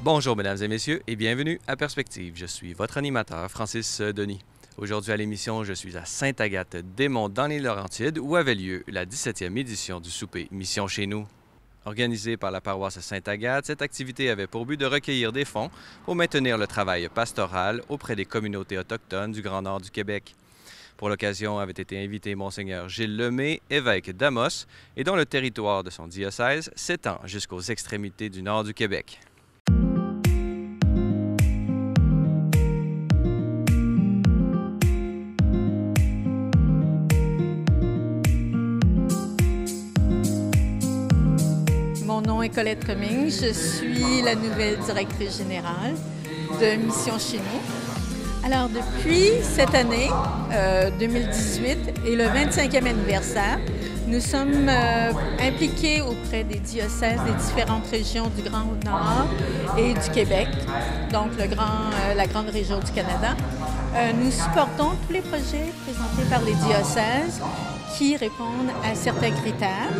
Bonjour mesdames et messieurs et bienvenue à Perspective. Je suis votre animateur Francis Denis. Aujourd'hui à l'émission, je suis à Sainte-Agathe-des-Monts dans les Laurentides où avait lieu la 17e édition du souper Mission chez nous. Organisée par la paroisse Sainte-Agathe, cette activité avait pour but de recueillir des fonds pour maintenir le travail pastoral auprès des communautés autochtones du Grand Nord du Québec. Pour l'occasion avait été invité Monseigneur Gilles Lemay, évêque d'Amos, et dont le territoire de son diocèse s'étend jusqu'aux extrémités du nord du Québec. Mon nom est Colette Cumming, je suis la nouvelle directrice générale de Mission chez nous. Alors depuis cette année, 2018, et le 25e anniversaire, nous sommes impliqués auprès des diocèses des différentes régions du Grand Nord et du Québec, donc la grande région du Canada. Nous supportons tous les projets présentés par les diocèses qui répondent à certains critères,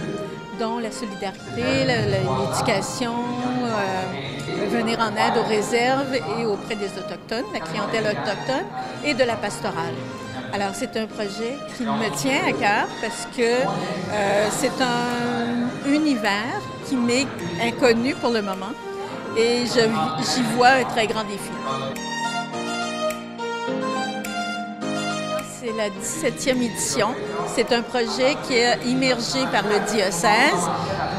dont la solidarité, l'éducation, venir en aide aux réserves et auprès des Autochtones, la clientèle autochtone, et de la pastorale. Alors, c'est un projet qui me tient à cœur parce que c'est un univers qui m'est inconnu pour le moment et j'y vois un très grand défi. C'est la 17e édition. C'est un projet qui est immergé par le diocèse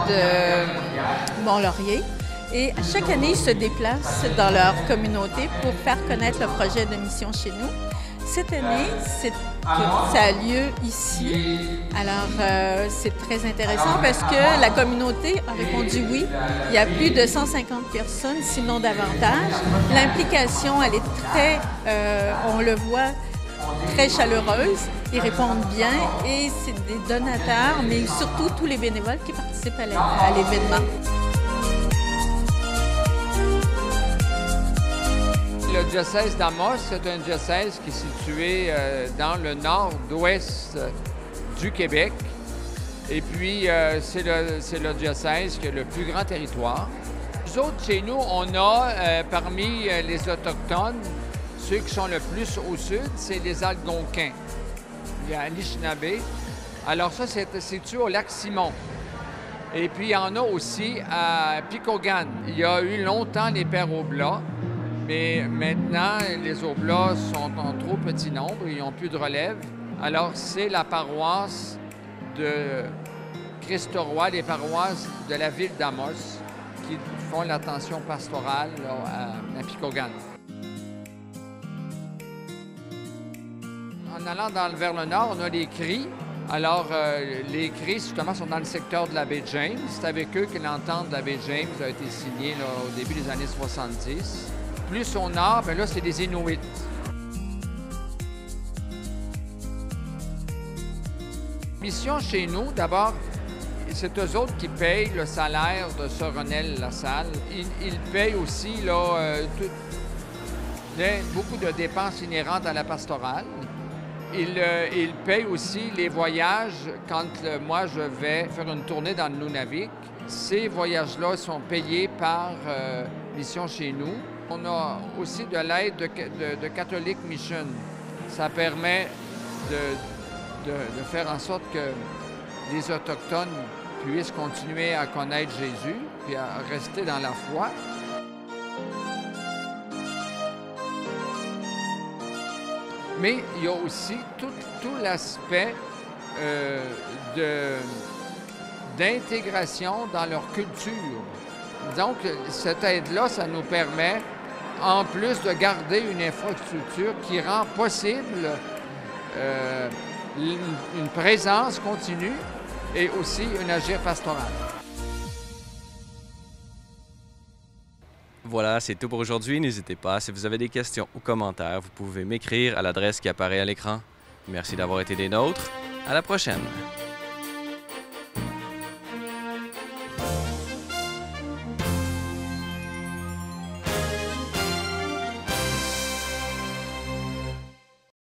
de Mont-Laurier. Et chaque année, ils se déplacent dans leur communauté pour faire connaître le projet de Mission chez nous. Cette année, ça a lieu ici. Alors, c'est très intéressant parce que la communauté a répondu oui. Il y a plus de 150 personnes, sinon davantage. L'implication, elle est très, on le voit, très chaleureuse. Ils répondent bien et c'est des donateurs, mais surtout tous les bénévoles qui participent à l'événement. Le diocèse d'Amos, c'est un diocèse qui est situé dans le nord-ouest du Québec. Et puis, c'est le diocèse qui a le plus grand territoire. Nous autres, chez nous, on a parmi les Autochtones, ceux qui sont le plus au sud, c'est les Algonquins. Il y a Anishinaabe. Alors ça, c'est situé au lac Simon. Et puis, il y en a aussi à Picogan. Il y a eu longtemps les Pères Oblats. Mais maintenant, les Oblats sont en trop petit nombre, ils n'ont plus de relève. Alors, c'est la paroisse de Christ-Roi, les paroisses de la ville d'Amos qui font l'attention pastorale là, à Picogan. En allant vers le nord, on a les cris. Alors, les cris, justement, sont dans le secteur de la baie James. C'est avec eux que l'entente de la baie James a été signée là, au début des années 70. Plus au nord, bien là, c'est des Inuits. Mission chez nous, d'abord, c'est eux autres qui payent le salaire de Sœur Renelle Lassalle. Ils payent aussi là, beaucoup de dépenses inhérentes à la pastorale. Ils payent aussi les voyages quand moi je vais faire une tournée dans le Nunavik. Ces voyages-là sont payés par Mission chez nous. On a aussi de l'aide de Catholic Mission. Ça permet de faire en sorte que les Autochtones puissent continuer à connaître Jésus et à rester dans la foi. Mais il y a aussi tout l'aspect d'intégration dans leur culture. Donc, cette aide-là, ça nous permet, en plus de garder une infrastructure qui rend possible une présence continue et aussi un agir pastoral. Voilà, c'est tout pour aujourd'hui. N'hésitez pas, si vous avez des questions ou commentaires, vous pouvez m'écrire à l'adresse qui apparaît à l'écran. Merci d'avoir été des nôtres. À la prochaine!